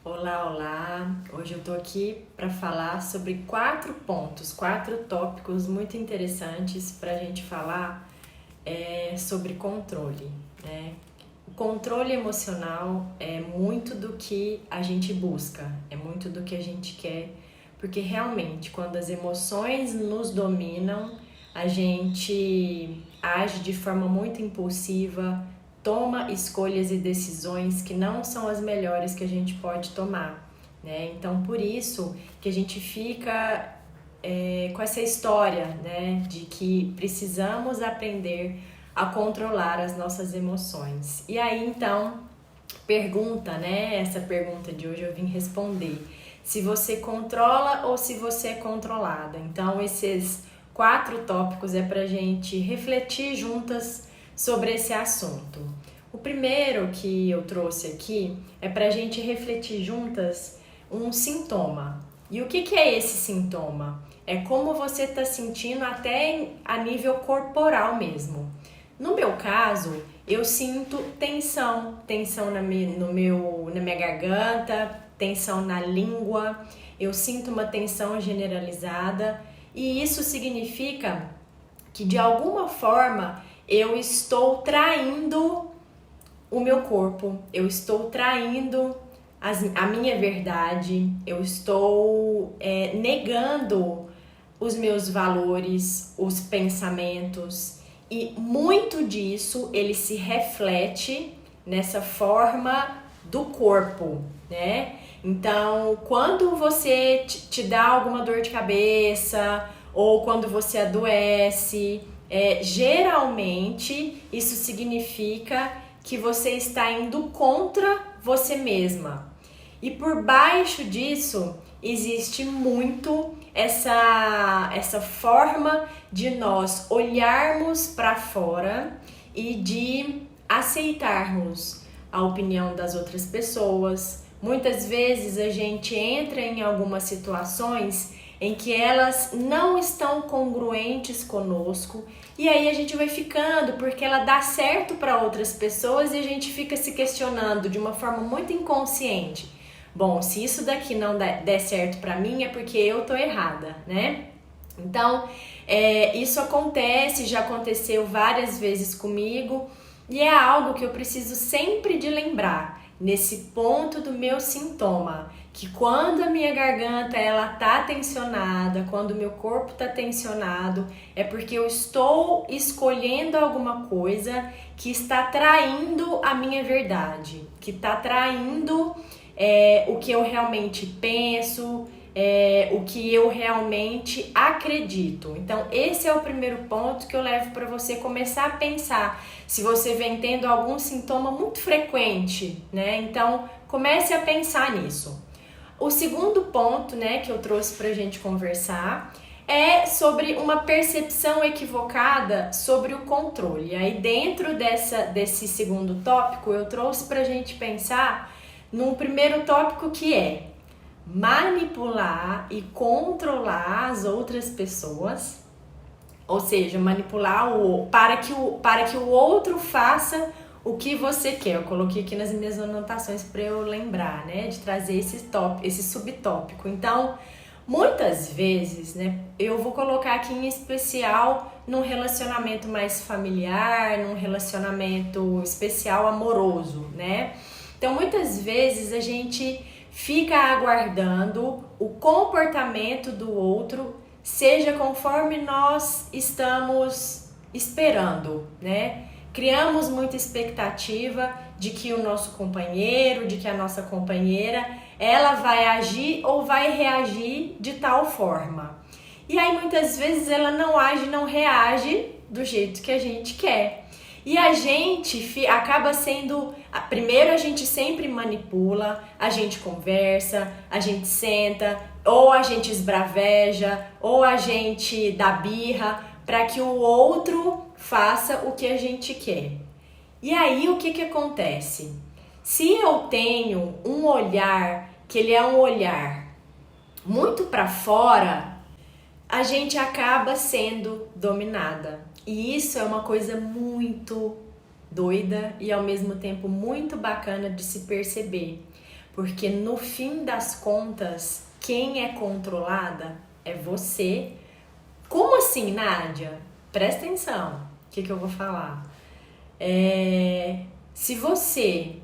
Olá, olá! Hoje eu tô aqui para falar sobre 4 tópicos muito interessantes para a gente falar sobre controle, né? O controle emocional é muito do que a gente busca, é muito do que a gente quer, porque realmente quando as emoções nos dominam, a gente age de forma muito impulsiva, toma escolhas e decisões que não são as melhores que a gente pode tomar, né? Então, por isso que a gente fica com essa história, né, de que precisamos aprender a controlar as nossas emoções. E aí, então, essa pergunta de hoje eu vim responder. Se você controla ou se você é controlada. Então, esses 4 tópicos é pra gente refletir juntas sobre esse assunto. O primeiro que eu trouxe aqui é pra gente refletir juntas um sintoma. E o que é esse sintoma? É como você está sentindo até a nível corporal mesmo. No meu caso, eu sinto tensão na minha garganta, tensão na língua, eu sinto uma tensão generalizada e isso significa que de alguma forma eu estou traindo o meu corpo, eu estou traindo a minha verdade, eu estou negando os meus valores, os pensamentos, e muito disso ele se reflete nessa forma do corpo, né? Então, quando você te dá alguma dor de cabeça ou quando você adoece, geralmente isso significa que você está indo contra você mesma. E por baixo disso existe muito essa forma de nós olharmos para fora e de aceitarmos a opinião das outras pessoas. Muitas vezes a gente entra em algumas situações em que elas não estão congruentes conosco e aí a gente vai ficando porque ela dá certo para outras pessoas e a gente fica se questionando de uma forma muito inconsciente. Bom, se isso daqui não der certo para mim é porque eu tô errada, né? Então, isso acontece, já aconteceu várias vezes comigo e é algo que eu preciso sempre de lembrar nesse ponto do meu sintoma, que quando a minha garganta ela tá tensionada, quando o meu corpo tá tensionado, é porque eu estou escolhendo alguma coisa que está traindo a minha verdade, que está traindo o que eu realmente penso, o que eu realmente acredito. Então, esse é o primeiro ponto que eu levo para você começar a pensar. Se você vem tendo algum sintoma muito frequente, né? Então, comece a pensar nisso. O segundo ponto, né, que eu trouxe para a gente conversar é sobre uma percepção equivocada sobre o controle. Aí, dentro desse segundo tópico, eu trouxe para a gente pensar num primeiro tópico que é manipular e controlar as outras pessoas, ou seja, manipular para que o outro faça o que você quer. Eu coloquei aqui nas minhas anotações para eu lembrar, né, de trazer esse subtópico. Então, muitas vezes, né, eu vou colocar aqui em especial num relacionamento mais familiar, num relacionamento especial amoroso, né? Então, muitas vezes a gente fica aguardando o comportamento do outro, seja conforme nós estamos esperando, né? Criamos muita expectativa de que o nosso companheiro, de que a nossa companheira, ela vai agir ou vai reagir de tal forma. E aí muitas vezes ela não age, não reage do jeito que a gente quer. E a gente acaba sendo... Primeiro a gente sempre manipula, a gente conversa, a gente senta, ou a gente esbraveja, ou a gente dá birra para que o outro faça o que a gente quer. E aí o que acontece? Se eu tenho um olhar, que ele é um olhar muito para fora, a gente acaba sendo dominada. E isso é uma coisa muito doida e ao mesmo tempo muito bacana de se perceber. Porque no fim das contas, quem é controlada é você. Como assim, Nádia? Presta atenção. O que eu vou falar? Se você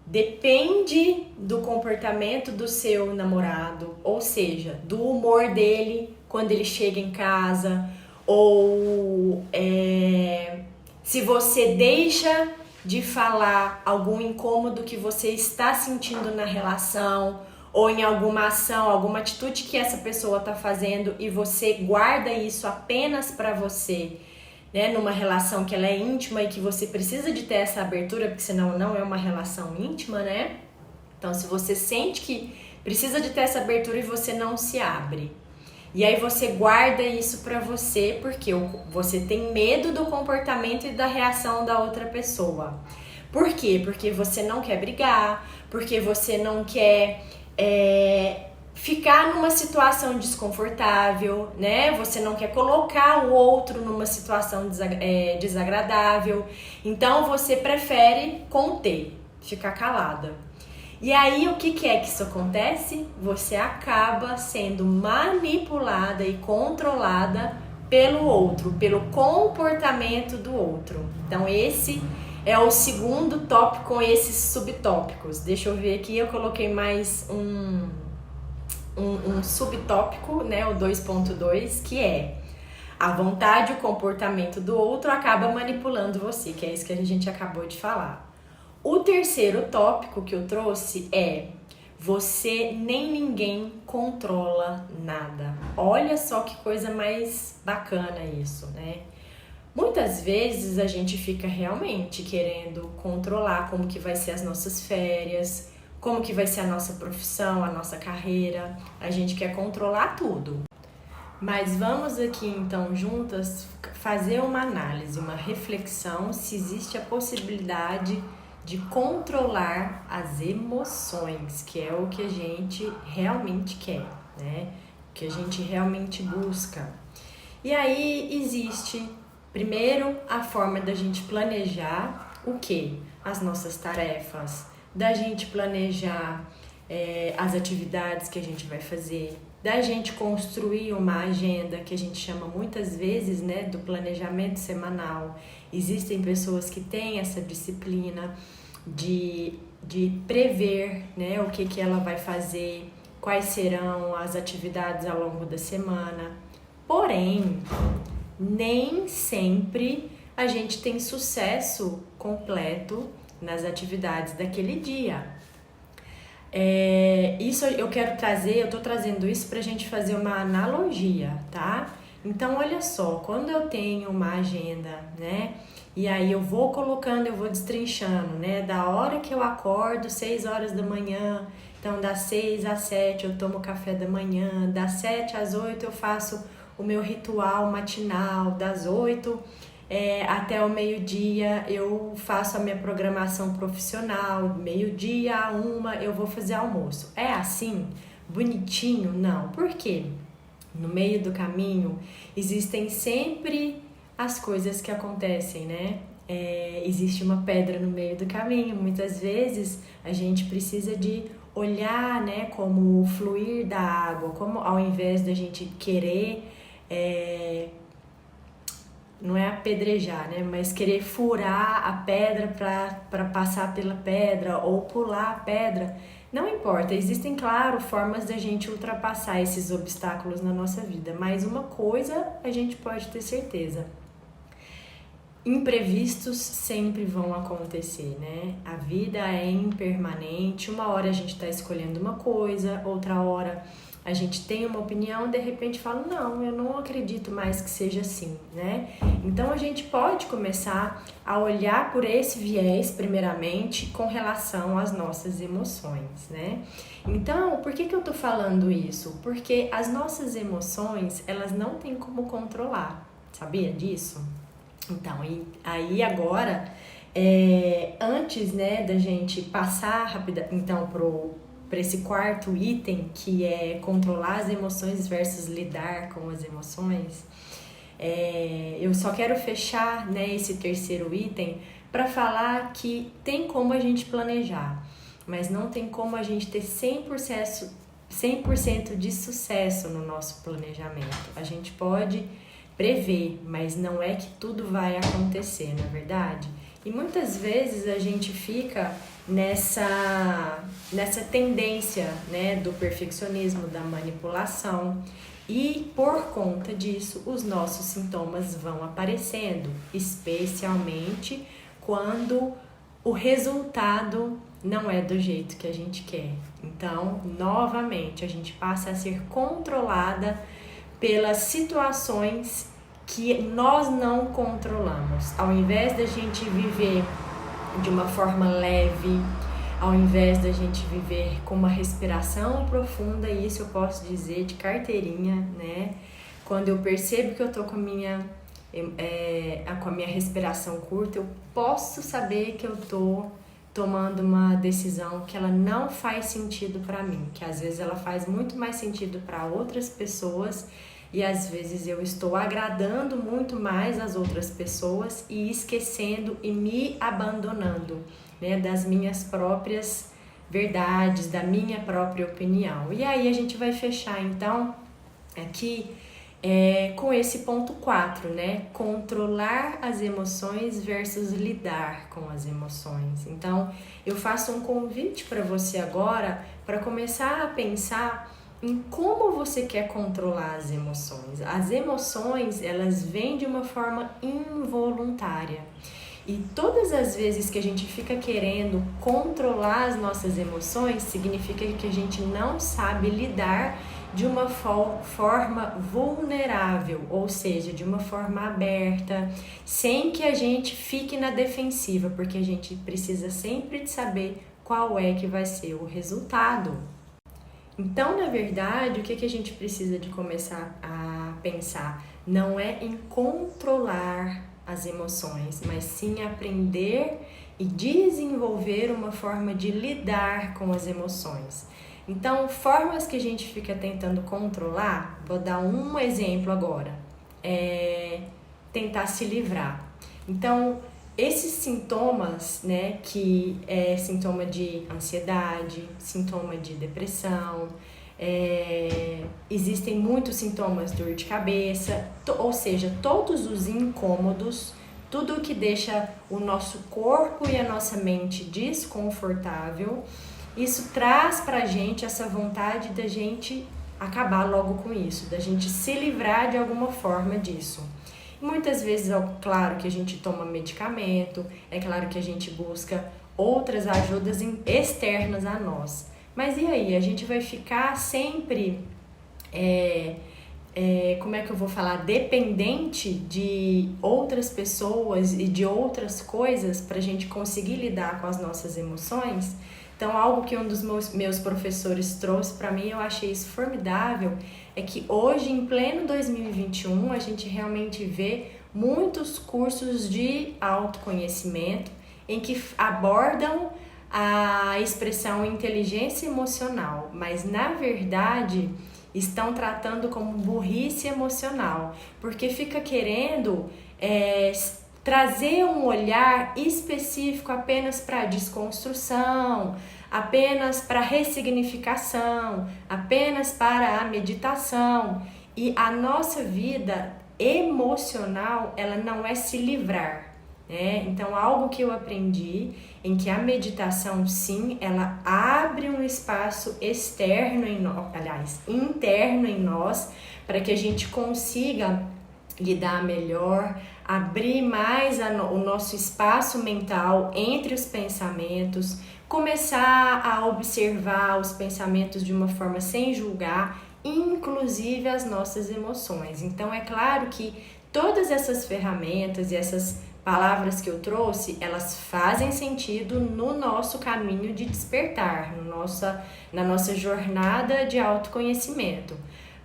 depende do comportamento do seu namorado, ou seja, do humor dele quando ele chega em casa, ou se você deixa de falar algum incômodo que você está sentindo na relação, ou em alguma ação, alguma atitude que essa pessoa está fazendo e você guarda isso apenas para você, né, numa relação que ela é íntima e que você precisa de ter essa abertura, porque senão não é uma relação íntima, né? Então, se você sente que precisa de ter essa abertura e você não se abre, e aí você guarda isso pra você porque você tem medo do comportamento e da reação da outra pessoa. Por quê? Porque você não quer brigar, porque você não quer ficar numa situação desconfortável, né? Você não quer colocar o outro numa situação desagradável. Então você prefere conter, ficar calada. E aí o que é que isso acontece? Você acaba sendo manipulada e controlada pelo outro, pelo comportamento do outro. Então esse é o segundo tópico com esses subtópicos. Deixa eu ver aqui, eu coloquei mais um subtópico, né, o 2.2, que é a vontade e o comportamento do outro acaba manipulando você, que é isso que a gente acabou de falar. O terceiro tópico que eu trouxe é: você nem ninguém controla nada. Olha só que coisa mais bacana isso, né? Muitas vezes a gente fica realmente querendo controlar como que vai ser as nossas férias, como que vai ser a nossa profissão, a nossa carreira. A gente quer controlar tudo. Mas vamos aqui então juntas fazer uma análise, uma reflexão se existe a possibilidade de controlar as emoções, que é o que a gente realmente quer, né? O que a gente realmente busca. E aí existe, primeiro, a forma da gente planejar o quê? As nossas tarefas, da gente planejar as atividades que a gente vai fazer, da gente construir uma agenda que a gente chama muitas vezes, né, do planejamento semanal. Existem pessoas que têm essa disciplina de prever, né, o que ela vai fazer, quais serão as atividades ao longo da semana. Porém, nem sempre a gente tem sucesso completo nas atividades daquele dia. Isso eu tô trazendo isso pra gente fazer uma analogia, tá? Então, olha só, quando eu tenho uma agenda, né? E aí eu vou colocando, eu vou destrinchando, né? Da hora que eu acordo, 6 horas da manhã, então das 6 às 7 eu tomo café da manhã, das 7 às 8 eu faço o meu ritual matinal, das 8 até o meio-dia eu faço a minha programação profissional, meio-dia a 1 eu vou fazer almoço. É assim? Bonitinho? Não. Por quê? No meio do caminho existem sempre as coisas que acontecem, né? Existe uma pedra no meio do caminho. Muitas vezes a gente precisa de olhar, né, como o fluir da água, como ao invés da gente querer não é apedrejar, né? Mas querer furar a pedra para passar pela pedra ou pular a pedra. Não importa, existem, claro, formas da gente ultrapassar esses obstáculos na nossa vida. Mas uma coisa a gente pode ter certeza: imprevistos sempre vão acontecer, né? A vida é impermanente. Uma hora a gente está escolhendo uma coisa, outra hora a gente tem uma opinião, de repente fala, não, eu não acredito mais que seja assim, né? Então a gente pode começar a olhar por esse viés, primeiramente, com relação às nossas emoções, né? Então, por que eu tô falando isso? Porque as nossas emoções, elas não têm como controlar, sabia disso? Então, e aí agora, antes, né, da gente passar rapidamente, então, para esse quarto item, que é controlar as emoções versus lidar com as emoções, eu só quero fechar, né, esse terceiro item para falar que tem como a gente planejar, mas não tem como a gente ter 100% de sucesso no nosso planejamento. A gente pode prever, mas não é que tudo vai acontecer, não é verdade? E muitas vezes a gente fica nessa tendência, né, do perfeccionismo, da manipulação, e por conta disso os nossos sintomas vão aparecendo, especialmente quando o resultado não é do jeito que a gente quer. Então, novamente, a gente passa a ser controlada pelas situações que nós não controlamos. Ao invés da gente viver de uma forma leve, ao invés da gente viver com uma respiração profunda, e isso eu posso dizer de carteirinha, né? Quando eu percebo que eu tô com a minha respiração curta, eu posso saber que eu tô tomando uma decisão que ela não faz sentido para mim, que às vezes ela faz muito mais sentido para outras pessoas, e às vezes eu estou agradando muito mais as outras pessoas e esquecendo e me abandonando, né, das minhas próprias verdades, da minha própria opinião. E aí a gente vai fechar então aqui com esse ponto 4, né? Controlar as emoções versus lidar com as emoções. Então, eu faço um convite para você agora para começar a pensar em como você quer controlar as emoções. As emoções, elas vêm de uma forma involuntária. E todas as vezes que a gente fica querendo controlar as nossas emoções, significa que a gente não sabe lidar de uma forma vulnerável, ou seja, de uma forma aberta, sem que a gente fique na defensiva, porque a gente precisa sempre de saber qual é que vai ser o resultado. Então, na verdade, o que a gente precisa de começar a pensar não é em controlar as emoções, mas sim aprender e desenvolver uma forma de lidar com as emoções. Então, formas que a gente fica tentando controlar, vou dar um exemplo agora, tentar se livrar. Então, esses sintomas, né, que é sintoma de ansiedade, sintoma de depressão, existem muitos sintomas de dor de cabeça, ou seja, todos os incômodos, tudo que deixa o nosso corpo e a nossa mente desconfortável. Isso traz pra gente essa vontade da gente acabar logo com isso, da gente se livrar de alguma forma disso. E muitas vezes é claro que a gente toma medicamento, é claro que a gente busca outras ajudas externas a nós. Mas e aí? A gente vai ficar sempre, como é que eu vou falar? Dependente de outras pessoas e de outras coisas pra gente conseguir lidar com as nossas emoções? Então, algo que um dos meus professores trouxe para mim, eu achei isso formidável, é que hoje, em pleno 2021, a gente realmente vê muitos cursos de autoconhecimento em que abordam a expressão inteligência emocional, mas, na verdade, estão tratando como burrice emocional, porque fica querendo trazer um olhar específico apenas para a desconstrução, apenas para a ressignificação, apenas para a meditação. E a nossa vida emocional, ela não é se livrar, né? Então, algo que eu aprendi, em que a meditação, sim, ela abre um espaço externo em nós, aliás, interno em nós, para que a gente consiga lidar melhor, abrir mais o nosso espaço mental entre os pensamentos, começar a observar os pensamentos de uma forma sem julgar, inclusive as nossas emoções. Então, é claro que todas essas ferramentas e essas palavras que eu trouxe, elas fazem sentido no nosso caminho de despertar, na nossa jornada de autoconhecimento.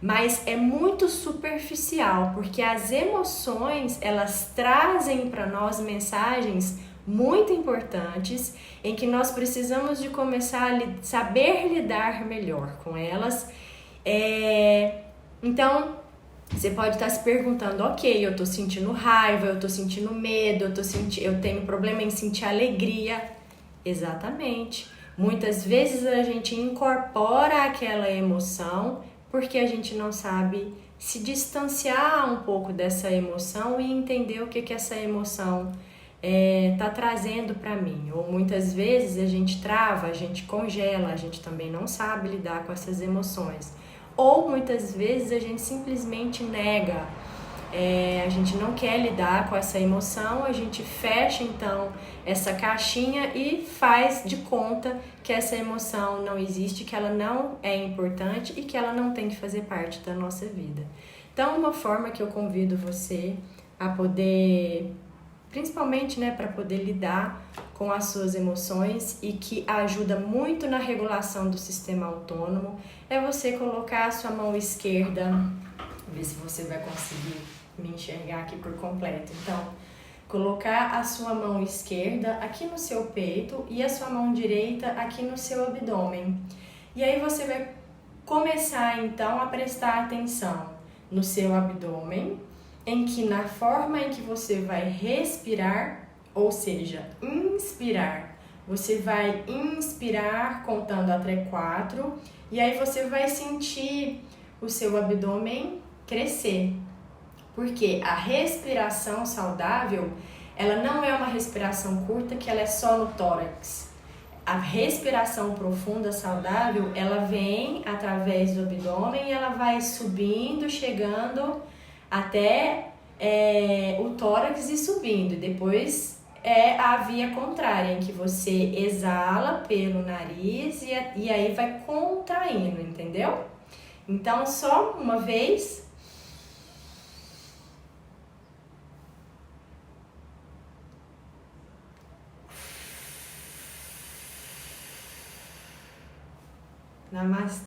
Mas é muito superficial, porque as emoções, elas trazem para nós mensagens muito importantes em que nós precisamos de começar a saber lidar melhor com elas. Então, você pode estar se perguntando, ok, eu estou sentindo raiva, eu estou sentindo medo, eu tenho problema em sentir alegria. Exatamente. Muitas vezes a gente incorpora aquela emoção porque a gente não sabe se distanciar um pouco dessa emoção e entender o que que essa emoção tá trazendo para mim. Ou muitas vezes a gente trava, a gente congela, a gente também não sabe lidar com essas emoções. Ou muitas vezes a gente simplesmente nega, a gente não quer lidar com essa emoção, a gente fecha então essa caixinha e faz de conta que essa emoção não existe, que ela não é importante e que ela não tem que fazer parte da nossa vida. Então, uma forma que eu convido você a poder, principalmente, né, para poder lidar com as suas emoções e que ajuda muito na regulação do sistema autônomo, é você colocar a sua mão esquerda, ver se você vai conseguir me enxergar aqui por completo. Então, colocar a sua mão esquerda aqui no seu peito e a sua mão direita aqui no seu abdômen. E aí você vai começar então a prestar atenção no seu abdômen, em que na forma em que você vai respirar, ou seja, inspirar, você vai inspirar contando até 4 e aí você vai sentir o seu abdômen crescer. Porque a respiração saudável, ela não é uma respiração curta que ela é só no tórax. A respiração profunda saudável, ela vem através do abdômen e ela vai subindo, chegando até o tórax e subindo. E depois é a via contrária, em que você exala pelo nariz e aí vai contraindo, entendeu? Então, só uma vez. Namastê.